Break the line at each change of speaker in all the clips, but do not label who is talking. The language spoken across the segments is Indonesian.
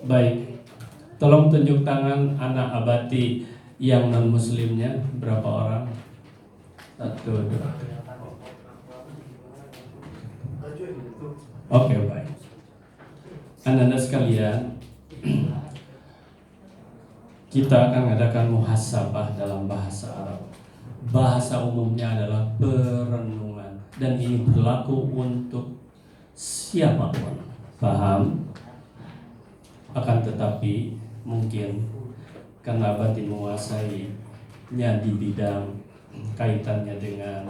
Baik, tolong tunjuk tangan anak abati yang non muslimnya berapa orang? 1, 2. Oke, baik. Anda sekalian, kita akan mengadakan muhasabah dalam bahasa Arab. Bahasa umumnya adalah perenungan, dan ini berlaku untuk siapapun. Paham? Akan tetapi mungkin karena batin menguasainya di bidang kaitannya dengan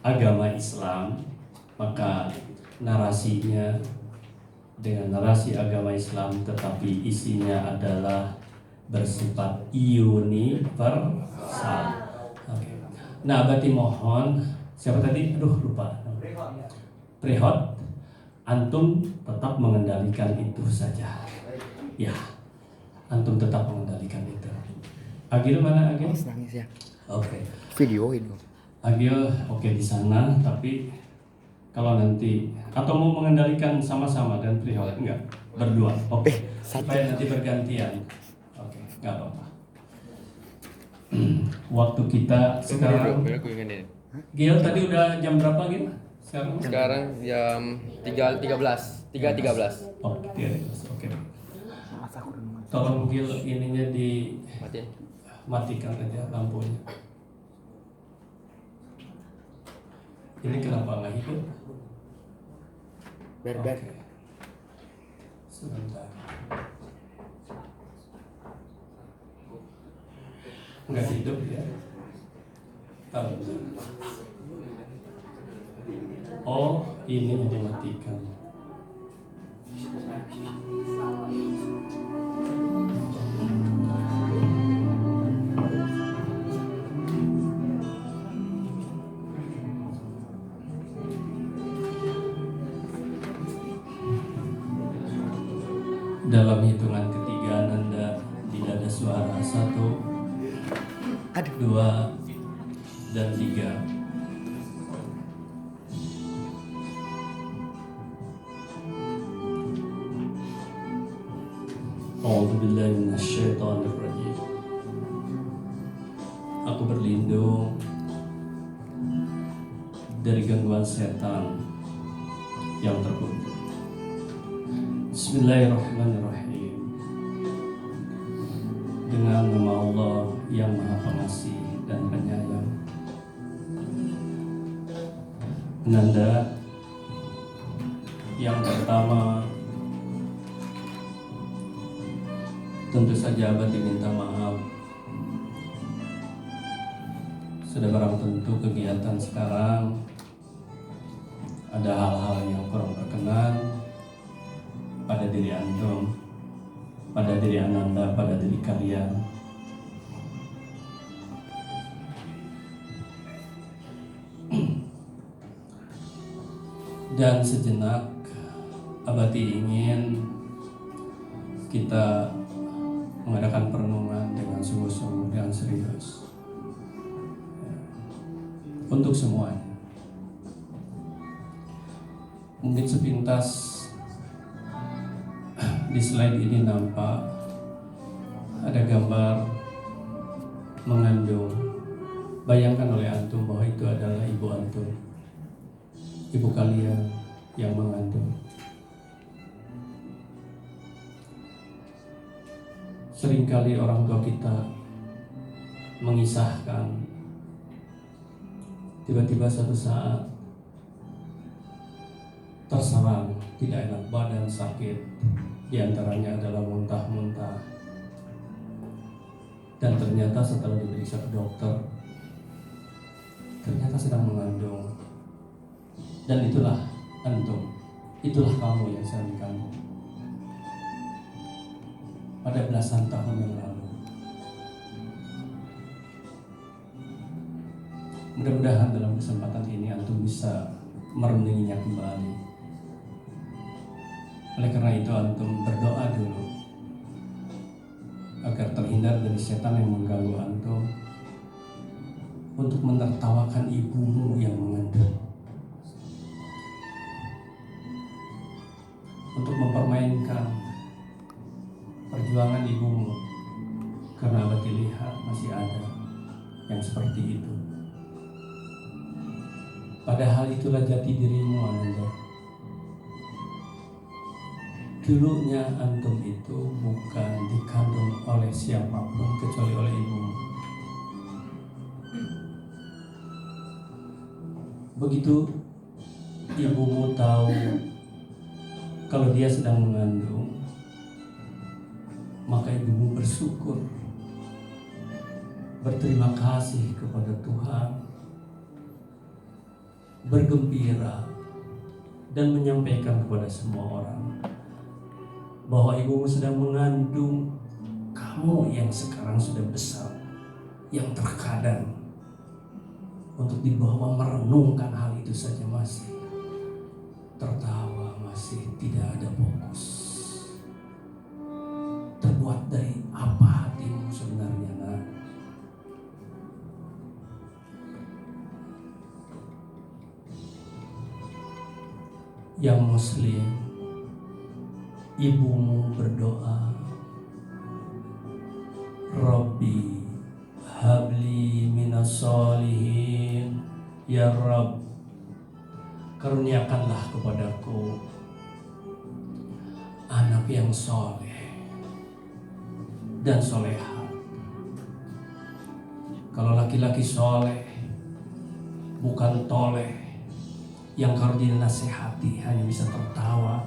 agama Islam, maka narasinya dengan narasi agama Islam, tetapi isinya adalah bersifat universal. Oke. Nah, berarti mohon, siapa tadi? Aduh, lupa. Prihot, antum tetap mengendalikan itu saja. Ya, antum tetap mengendalikan itu. Agil mana Agil?
Nangis ya.
Oke.
Video itu.
Agil oke di sana, tapi kalau nanti atau mau mengendalikan sama-sama dan Prihot enggak berdua. Oke. Supaya nanti bergantian. Oke, enggak apa-apa. Waktu kita sekarang. Gil tadi udah jam berapa Gil?
Sekarang jam 3.13.
Oke. Tolong Gil ininya matikan aja lampunya. Ini kenapa nggak hidup?
Ber.
Sebentar. Nggak hidup ya? Tahu. Oh, ini yang dimatikan. Dalam hitungan ketiga Anda tidak ada suara 1, 2, dan 3. A'udzubillahi minasyaitonirrajim. Aku berlindung dari gangguan setan yang terkutuk. Bismillahirrahmanirrahim. Dengan nama Allah yang Maha Pengasih dan Penyayang. Nanda, yang pertama, tentu saja abah diminta maaf. Sudah barang tentu kegiatan sekarang ada hal-hal yang kurang berkenan pada diri antum, pada diri ananda, pada diri kalian. Dan sejenak abadi ingin kita mengadakan perenungan dengan sungguh-sungguh dan serius untuk semuanya. Mungkin sepintas di slide ini nampak ada gambar mengandung. Bayangkan oleh antum bahwa itu adalah ibu antum, ibu kalian yang mengandung. Seringkali orang tua kita mengisahkan, tiba-tiba suatu saat terserang, tidak enak badan, sakit, di antaranya adalah muntah-muntah. Dan ternyata setelah diperiksa ke dokter, ternyata sedang mengandung. Dan itulah antum, itulah kamu yang sedang dikandung pada belasan tahun yang lalu. Mudah-mudahan dalam kesempatan ini antum bisa merenunginya kembali. Oleh karena itu antum berdoa dulu agar terhindar dari setan yang mengganggu antum, untuk menertawakan ibumu yang mengandung. untuk mempermainkan perjuangan ibumu, karena Abati lihat masih ada yang seperti itu. Padahal itulah jati dirimu, Ananda. Dulunya antum itu bukan dikandung oleh siapapun kecuali oleh ibumu. Begitu ibumu tahu kalau dia sedang mengandung, maka ibumu bersyukur, berterima kasih kepada Tuhan, bergembira, dan menyampaikan kepada semua orang bahwa ibumu sedang mengandung kamu yang sekarang sudah besar, yang terkadang untuk dibawa merenungkan hal itu saja masih tertawa, masih tidak ada fokus. Terbuat dari apa hatimu sebenarnya, nak? Yang muslim, ibumu berdoa, Rabbi habli minas solihin, ya Rabb, karuniakanlah kepadaku anak yang soleh dan soleha. Kalau laki-laki soleh, bukan toleh, yang kalau dinasehati hanya bisa tertawa,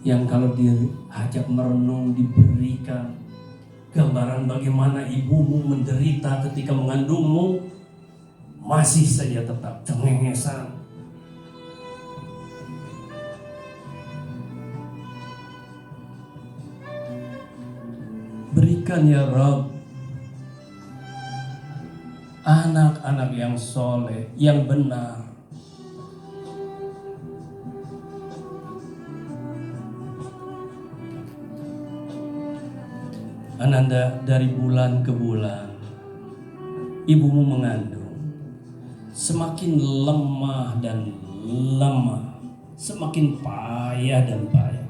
yang kalau diajak merenung diberikan gambaran bagaimana ibumu menderita ketika mengandungmu, masih saja tetap cengengesan. Berikan ya Rabb anak-anak yang soleh, yang benar. Ananda, dari bulan ke bulan ibumu mengandung, semakin lemah dan lemah, semakin payah dan payah.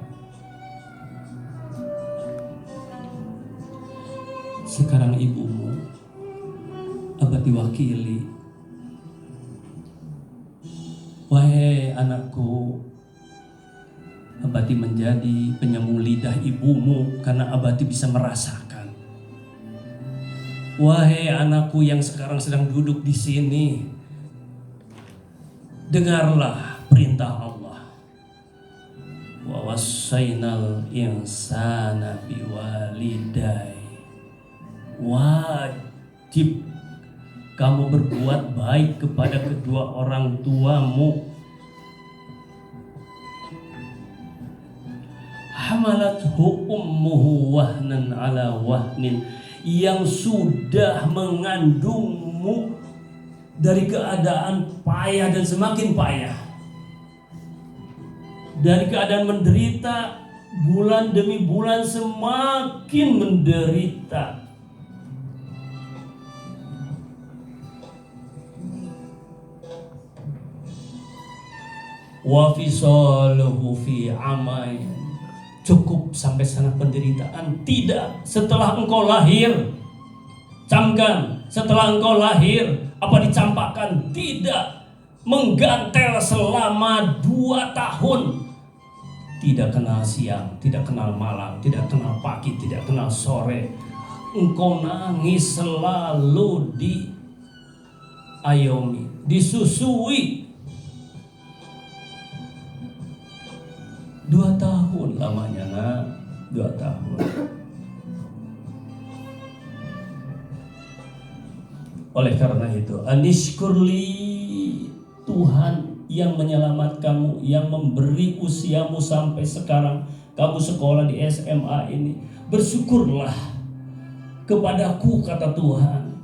Sekarang ibumu Abati wakili, wahai anakku, Abati menjadi penyambung lidah ibumu karena Abati bisa merasakan. Wahai anakku yang sekarang sedang duduk di sini, dengarlah perintah Allah. Wa wassaynal insana biwalidayhi. Wajib kamu berbuat baik kepada kedua orang tuamu. Hamalathu ummuhu wahnan ala wahnin, yang sudah mengandungmu dari keadaan payah dan semakin payah, dari keadaan menderita, bulan demi bulan semakin menderita. Wa fisaluhu fi amain, cukup sampai sana penderitaan. Tidak setelah engkau lahir, camkan, setelah engkau lahir apa dicampakkan? Tidak, menggantel selama 2 tahun. Tidak kenal siang, tidak kenal malam, tidak kenal pagi, tidak kenal sore. Engkau nangis selalu diayomi, disusui. 2 tahun lamanya, nak. 2 tahun. Oleh karena itu, anishkurli, Tuhan yang menyelamatkanmu, yang memberi usiamu sampai sekarang kamu sekolah di SMA ini, bersyukurlah kepadaku, kata Tuhan.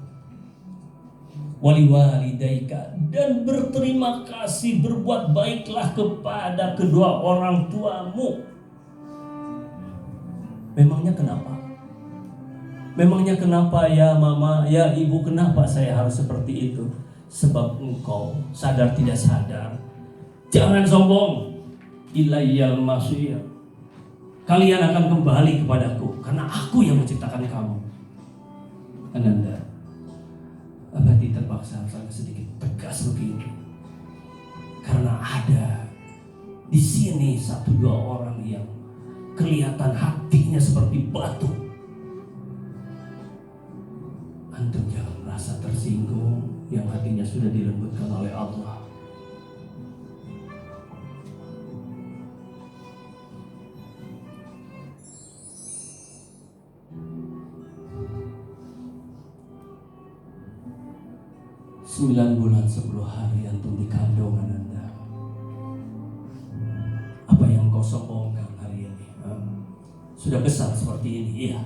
Wali walidaika, dan berterima kasih, berbuat baiklah kepada kedua orang tuamu. Memangnya kenapa? Memangnya kenapa ya mama, ya ibu, kenapa saya harus seperti itu? Sebab engkau sadar tidak sadar, jangan sombong, ilayyal masir. Kalian akan kembali kepadaku karena aku yang menciptakan kamu. Ananda, Abadi terpaksa sangat sedikit tegas begini karena ada di sini 1-2 orang yang kelihatan hatinya seperti batu. Antum jangan merasa tersinggung yang hatinya sudah dilembutkan oleh Allah. Sembilan bulan 10 hari antum di kandungan Anda. Apa yang kau sombongkan hari ini? Sudah besar seperti ini, iya.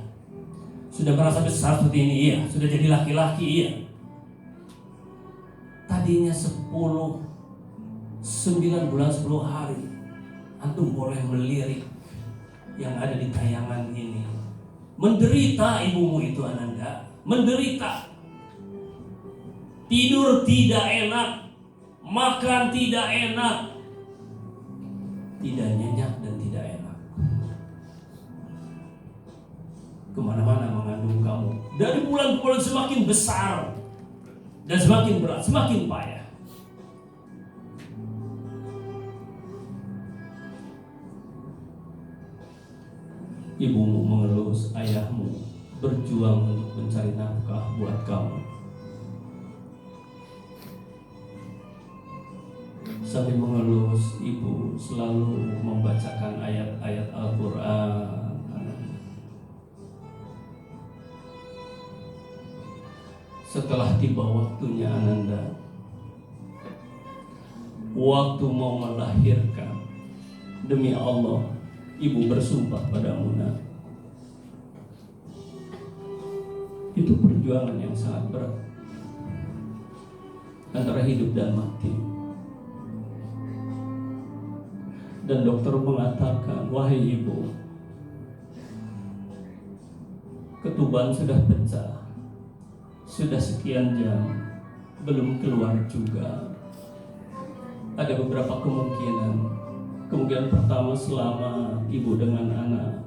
Sudah merasa besar seperti ini, iya. Sudah jadi laki-laki, iya. Tadinya 9 bulan 10 hari antum boleh melirik yang ada di tayangan ini. Menderita ibumu itu Ananda, menderita. Tidur tidak enak, makan tidak enak, tidak nyenyak dan tidak enak. Kemana-mana mengandung kamu. Dari bulan ke bulan semakin besar dan semakin berat, semakin payah. Ibumu mengelus, ayahmu berjuang untuk mencari nafkah buat kamu. Sambil mengelus, ibu selalu membacakan ayat-ayat Al-Quran. Setelah tiba waktunya Ananda, waktu mau melahirkan, demi Allah, ibu bersumpah padamu, nak, itu perjuangan yang sangat berat antara hidup dan mati. Dan dokter mengatakan, wahai ibu, ketuban sudah pecah, sudah sekian jam, belum keluar juga. Ada beberapa kemungkinan. Kemungkinan pertama selama ibu dengan anak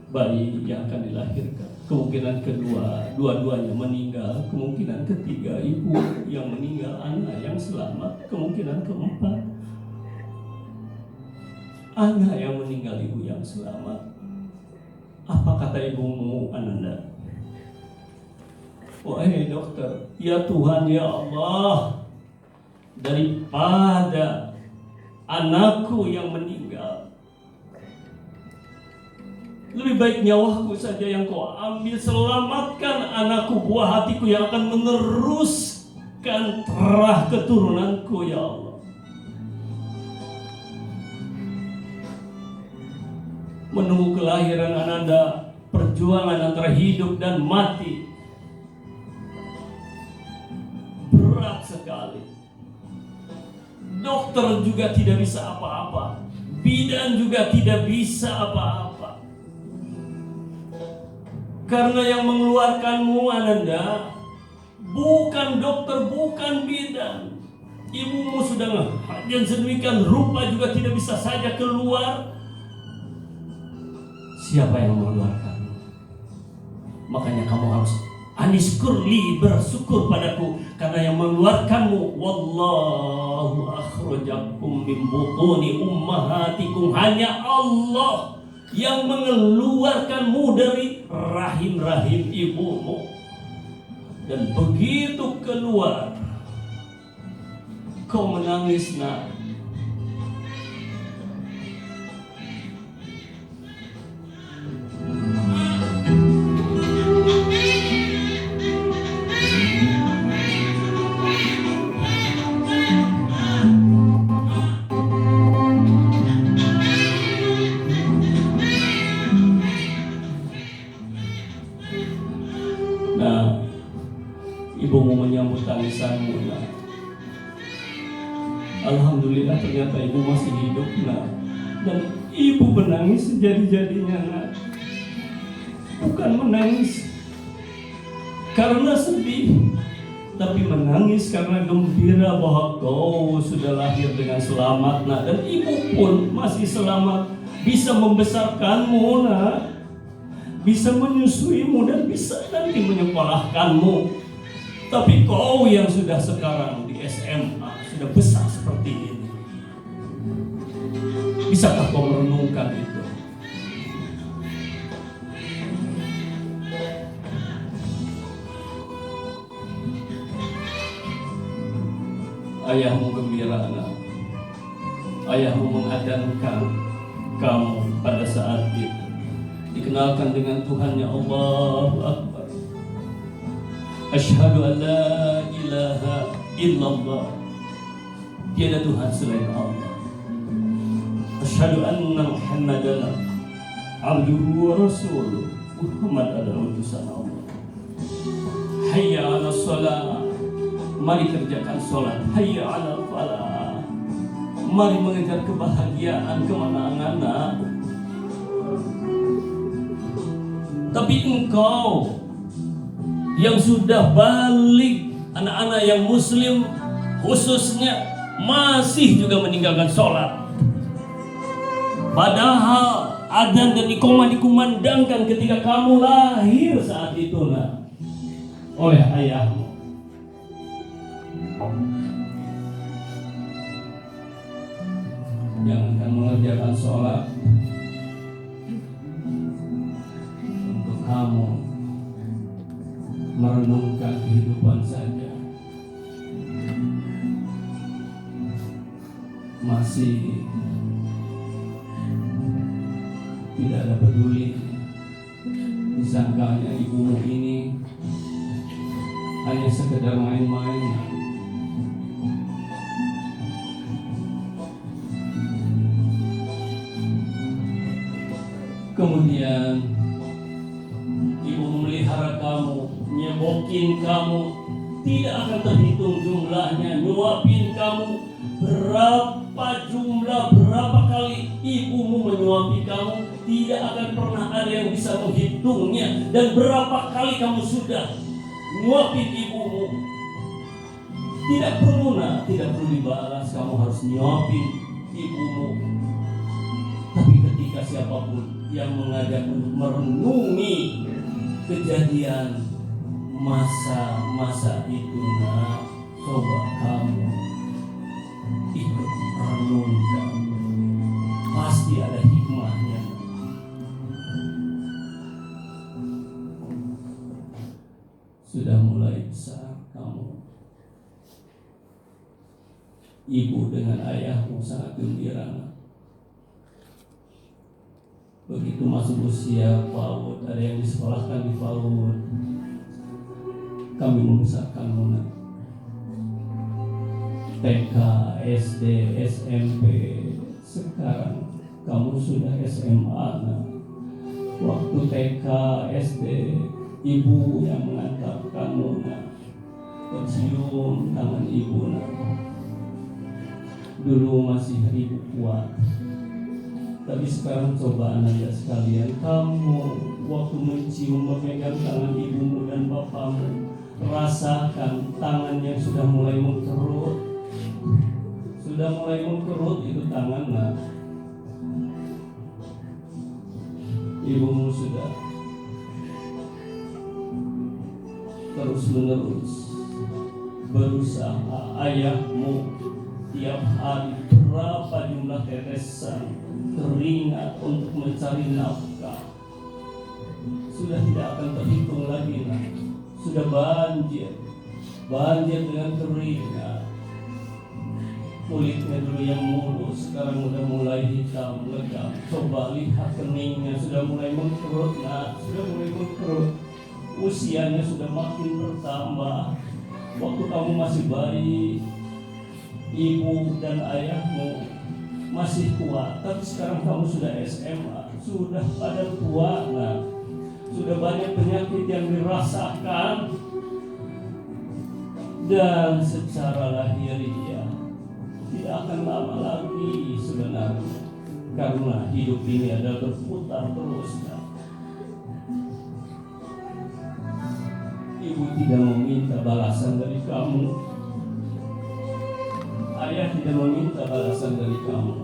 bayi yang akan dilahirkan. Kemungkinan kedua, dua-duanya meninggal. Kemungkinan ketiga, ibu yang meninggal, anak yang selamat. Kemungkinan keempat, anak yang meninggal, ibu yang selamat. Apa kata ibumu, Ananda? Wahai dokter, ya Tuhan, ya Allah, daripada anakku yang meninggal, lebih baik nyawaku saja yang kau ambil. Selamatkan anakku, buah hatiku yang akan meneruskan terah keturunanku, ya Allah. Menunggu kelahiran Ananda, perjuangan antara hidup dan mati, berat sekali. Dokter juga tidak bisa apa-apa, bidan juga tidak bisa apa-apa, karena yang mengeluarkanmu Ananda bukan dokter, bukan bidan. Ibumu sudah ngehajar sedemikian rupa juga tidak bisa saja keluar. Siapa yang mengeluarkanmu? Makanya kamu harus anishkurli, bersyukur padaku, karena yang mengeluarkanmu, wallahu akhrajakum min butuni ummahatikum, hanya Allah yang mengeluarkanmu dari rahim-rahim ibumu. Dan begitu keluar, kau menangis, nak. Nah, ibumu menyambut tangisanmu, nah. Alhamdulillah ternyata ibu masih hidup, nah. Dan ibu menangis sejadi-jadinya, nah. Bukan menangis karena sedih, tapi menangis karena gembira bahwa kau sudah lahir dengan selamat, nak, dan ibu pun masih selamat, bisa membesarkanmu, nak, bisa menyusuimu dan bisa nanti menyekolahkanmu. Tapi kau yang sudah sekarang di SMA, sudah besar seperti ini, bisakah kau merenungkan itu? Ayahmu gembira, anak. Ayahmu mengajarkan kamu pada saat itu, dikenalkan dengan Tuhannya, Allahu Akbar. Asyhadu an la ilaha illallah, tiada Tuhan selain Allah. Asyhadu anna Muhammadan abduhu wa rasuluh, Muhammad adalah utusan Allah. Hayya 'ala shalah, mari kerjakan sholat. Hayya 'ala falah, mari mengejar kebahagiaan, kemenangan, nak. Tapi engkau yang sudah balik, anak-anak yang muslim khususnya, masih juga meninggalkan sholat. Padahal adzan dan iqamah dikumandangkan ketika kamu lahir saat itu, nak, oleh ayahmu. Yang akan mengerjakan sholat untuk kamu merenungkan kehidupan saja, masih tidak ada peduli. Disangkanya ibumu ini hanya sekedar main-main. Kemudian ibu memelihara kamu, nyebokin kamu, tidak akan terhitung jumlahnya, nyuapin kamu berapa jumlah, berapa kali ibumu menyuapi kamu, tidak akan pernah ada yang bisa menghitungnya. Dan berapa kali kamu sudah nyuapin ibumu, tidak perlu, nak, tidak perlu dibalas, kamu harus nyuapin ibumu. Tapi ketika siapapun yang mengajak untuk merenungi kejadian masa-masa itu, nak, coba kamu ikut renungkan, pasti ada hikmahnya. Sudah mulai besar kamu, ibu dengan ayahmu sangat gembira, nak. Begitu masuk usia PAUD, ada yang disekolahkan di PAUD, kami membesarkanmu, nak. TK, SD, SMP, sekarang kamu sudah SMA, nak. Waktu TK, SD, ibu yang mengantarkanmu, nak. Kecium tangan ibu, nak. Dulu masih ibu kuat, tapi sekarang coba anak sekalian, kamu waktu mencium, memegang tangan ibumu dan bapamu, rasakan tangan yang sudah mulai mengkerut. Sudah mulai mengkerut itu tangan, nak. Ibumu sudah terus-menerus berusaha. Ayahmu tiap hari berapa jumlah tetesan keringat untuk mencari nafkah, sudah tidak akan terhitung lagi, nak. Sudah banjir dengan keringat. Kulitnya dulu yang mulus, sekarang sudah mulai hitam legam. Coba lihat keningnya sudah mulai mengkerut, nak. Sudah mulai mengkerut. Usianya sudah makin bertambah. Waktu kamu masih bayi, ibu dan ayahmu masih kuat, tapi sekarang kamu sudah SMA, sudah pada tua, nah. Sudah banyak penyakit yang dirasakan, dan secara lahiriah tidak akan lama lagi sebenarnya, karena hidup ini adalah berputar terus, nah. ibu tidak meminta balasan dari kamu. Ayah tidak meminta balasan dari kamu.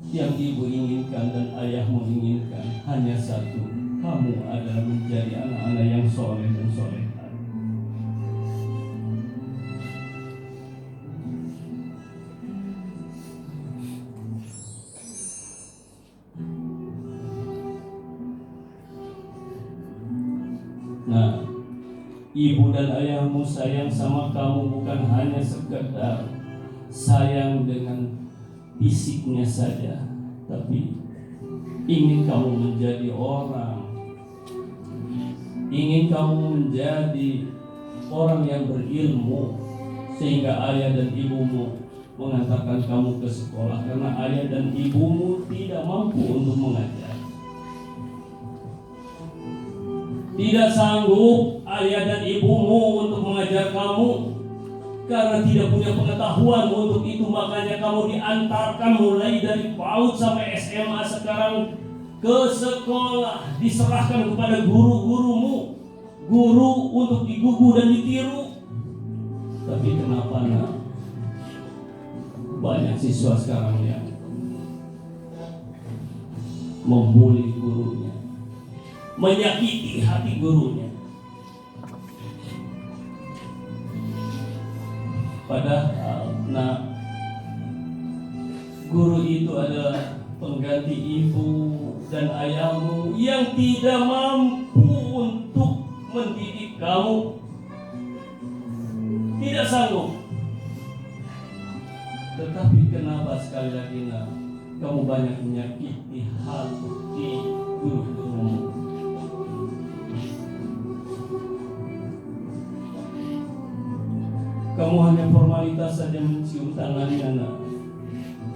Yang ibu inginkan dan ayahmu inginkan hanya satu. Kamu adalah menjadi anak-anak yang soleh dan soleha. Nah, ibu dan ayahmu sayang sama kamu bukan hanya sekedar sayang dengan fisiknya saja, tapi ingin kamu menjadi orang, ingin kamu menjadi orang yang berilmu, sehingga ayah dan ibumu mengantarkan kamu ke sekolah karena ayah dan ibumu tidak mampu untuk mengajar. Tidak sanggup ayah dan ibumu untuk mengajar kamu karena tidak punya pengetahuan untuk itu, makanya kamu diantarkan mulai dari PAUD sampai SMA sekarang ke sekolah, diserahkan kepada guru-gurumu, guru untuk digugu dan ditiru. Tapi kenapa nak? Banyak siswa sekarang yang membuli gurunya, menyakiti hati gurunya. Padahal, guru itu adalah pengganti ibu dan ayahmu yang tidak mampu untuk mendidik kamu, tidak sanggup. Tetapi kenapa sekali lagi kamu banyak menyakiti hati guru-gurumu? Kamu hanya formalitas saja mencium tangannya,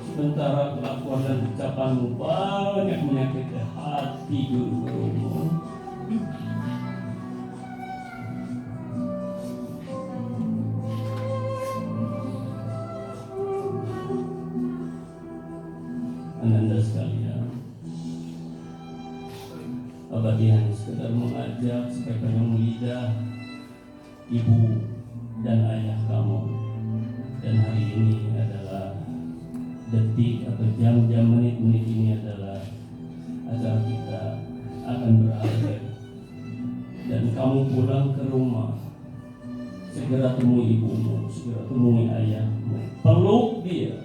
sementara kelakuan dan ucapanmu banyak menyakiti hati guru-gurumu. Ananda sekalian, Abah hanya sekedar mengajak supaya kamu lidah ibu dan ayah kamu. Dan hari ini adalah detik atau jam-jam, menit-menit ini adalah acara kita akan berakhir. Dan kamu pulang ke rumah, segera temui ibumu, segera temui ayahmu, peluk dia,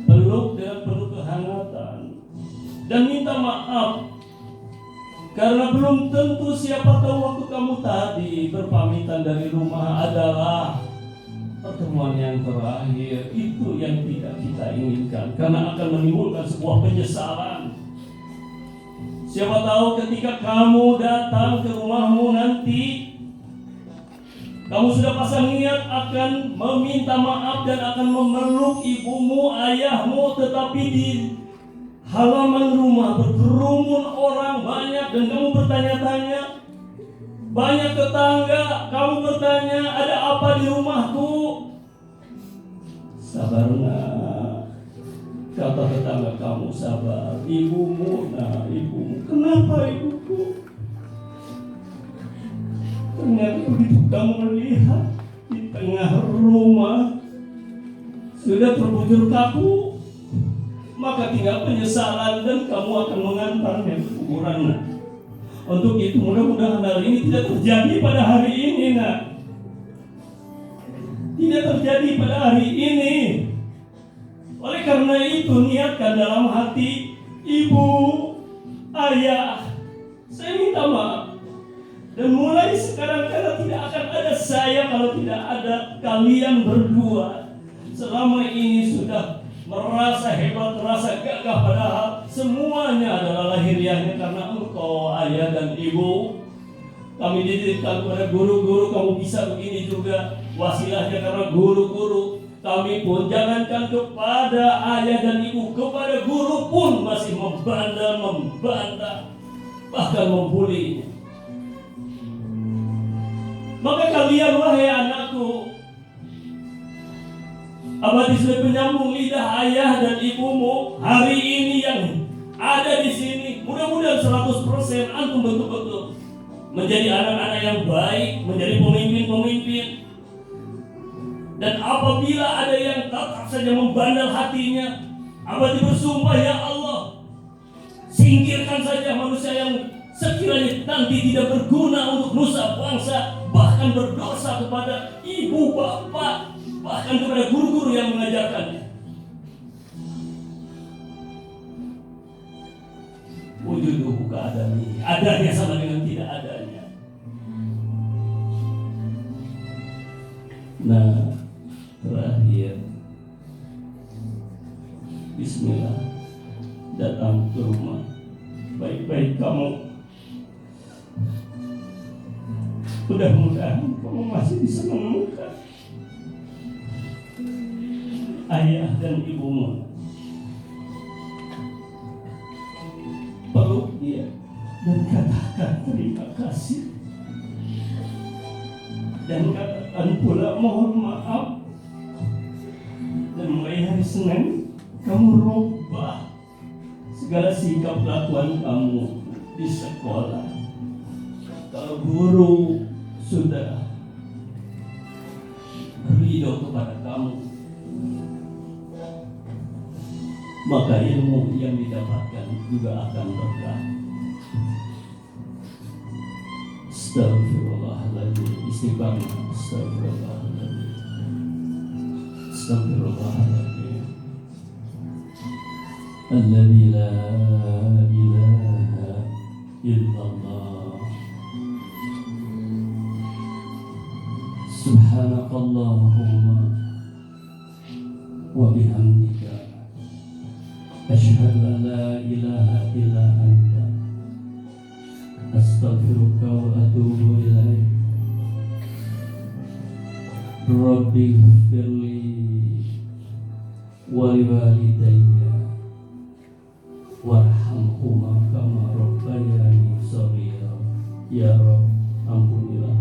peluk dengan penuh kehangatan, dan minta maaf. Karena belum tentu, siapa tahu waktu kamu tadi berpamitan dari rumah adalah pertemuan yang terakhir. Itu yang tidak kita inginkan, karena akan menimbulkan sebuah penyesalan. Siapa tahu ketika kamu datang ke rumahmu nanti, kamu sudah pasang niat akan meminta maaf dan akan memeluk ibumu, ayahmu, tetapi di halaman rumah berkerumun orang banyak dan kamu bertanya-tanya, banyak tetangga, kamu bertanya, ada apa di rumahku? Sabar nak, kata tetangga kamu, sabar. Ibumu, ibumu. Kenapa ibuku? Ternyata begitu kamu melihat di tengah rumah sudah terbujur kaku, maka tinggal penyesalan dan kamu akan mengantarnya ke kuburan. Untuk itu mudah-mudahan hal ini tidak terjadi pada hari ini, nak. Tidak terjadi pada hari ini. Oleh karena itu niatkan dalam hati, ibu, ayah, saya minta maaf. Dan mulai sekarang, karena tidak akan ada saya kalau tidak ada kalian berdua. Selama ini sudah merasa hebat, merasa gagah, padahal semuanya adalah lahiriahnya karena engkau, ayah dan ibu. Kami didirikan kepada guru-guru, kamu bisa begini juga wasilahnya karena guru-guru. Kami pun jangankan kepada ayah dan ibu, kepada guru pun masih membantah, bahkan membuli. Maka kalian, wahai anakku, abadi sudah penyambung lidah ayah dan ibumu hari ini yang ada di sini, Mudah-mudahan 100% antum betul-betul menjadi anak-anak yang baik, menjadi pemimpin-pemimpin. Dan apabila ada yang tetap saja membandel hatinya, abadi bersumpah, ya Allah, singkirkan saja manusia yang sekiranya nanti tidak berguna untuk nusa bangsa, bahkan berdosa kepada ibu, bapak, bahkan kepada guru-guru yang mengajarkannya. Wujuduhu ka'adami, adanya sama dengan tidak adanya. Nah, terakhir, bismillah, datang ke rumah. Baik-baik kamu. Mudah-mudahan kamu masih bisa menemukan ayah dan ibumu. Peluk dia dan katakan terima kasih, dan katakan pula mohon maaf. Dan mulai hari Senin kamu rubah segala sikap lakuan kamu di sekolah. Kalau guru sudah ridho kepada kamu, maka ilmu yang didapatkan juga akan berkah. Astagfirullahaladzim. Istighfar. Astagfirullahaladzim. Astagfirullahaladzim. Alladzi la ilaha illallah. Subhanakallahumma wa bihamdika asyhadu an la ilaha illa anta astaghfiruka wa atubu ilaik. Rabbi ighfirli wa liwalidayya warhamhuma kama rabbayani shaghira. Ya Rabb, ampunilah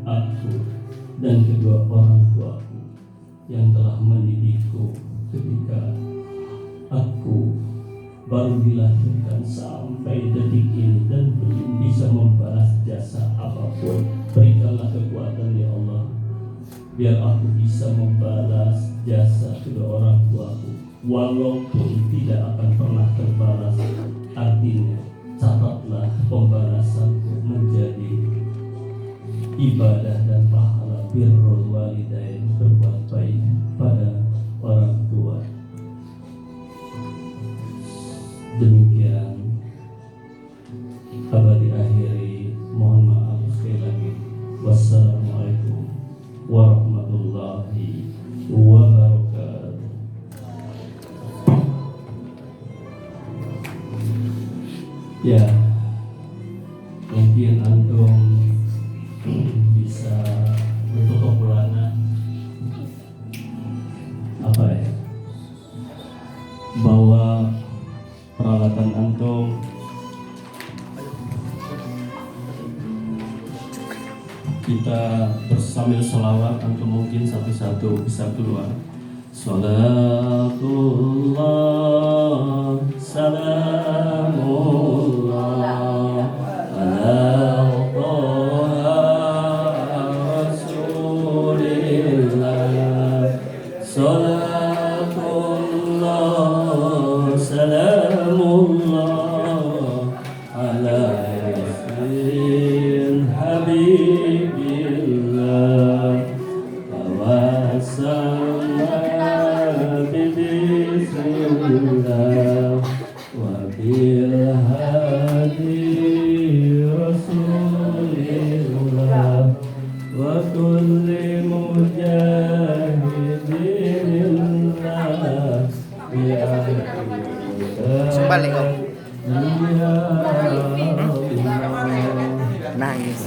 aku dan kedua orang tuaku yang telah mendidikku ketika aku baru dilahirkan sampai detik ini dan belum bisa membalas jasa apapun. Berikanlah kekuatan ya Allah, biar aku bisa membalas jasa kedua orang tuaku, walaupun tidak akan pernah terbalas. Artinya, catatlah pembalasanku menjadi ibadah dan pahala birrul walidain, berbuat baik pada orang tua. Demikian abadi akhiri, mohon maaf sekali lagi. Wassalamualaikum warahmatullahi wabarakatuh. Ya, mungkin antum bisa menutup bulanan apa ya, bahwa peralatan antum kita bersambil selawat, antum mungkin satu-satu bisa keluar. Salatullah salamullah ala Rasulillah. Salatullah salamullah ala Rasul Habibillah. Bismillah wa bil hadi Rasulillah wa kulli mujahidillah
Balik kok.
ya
Nangis.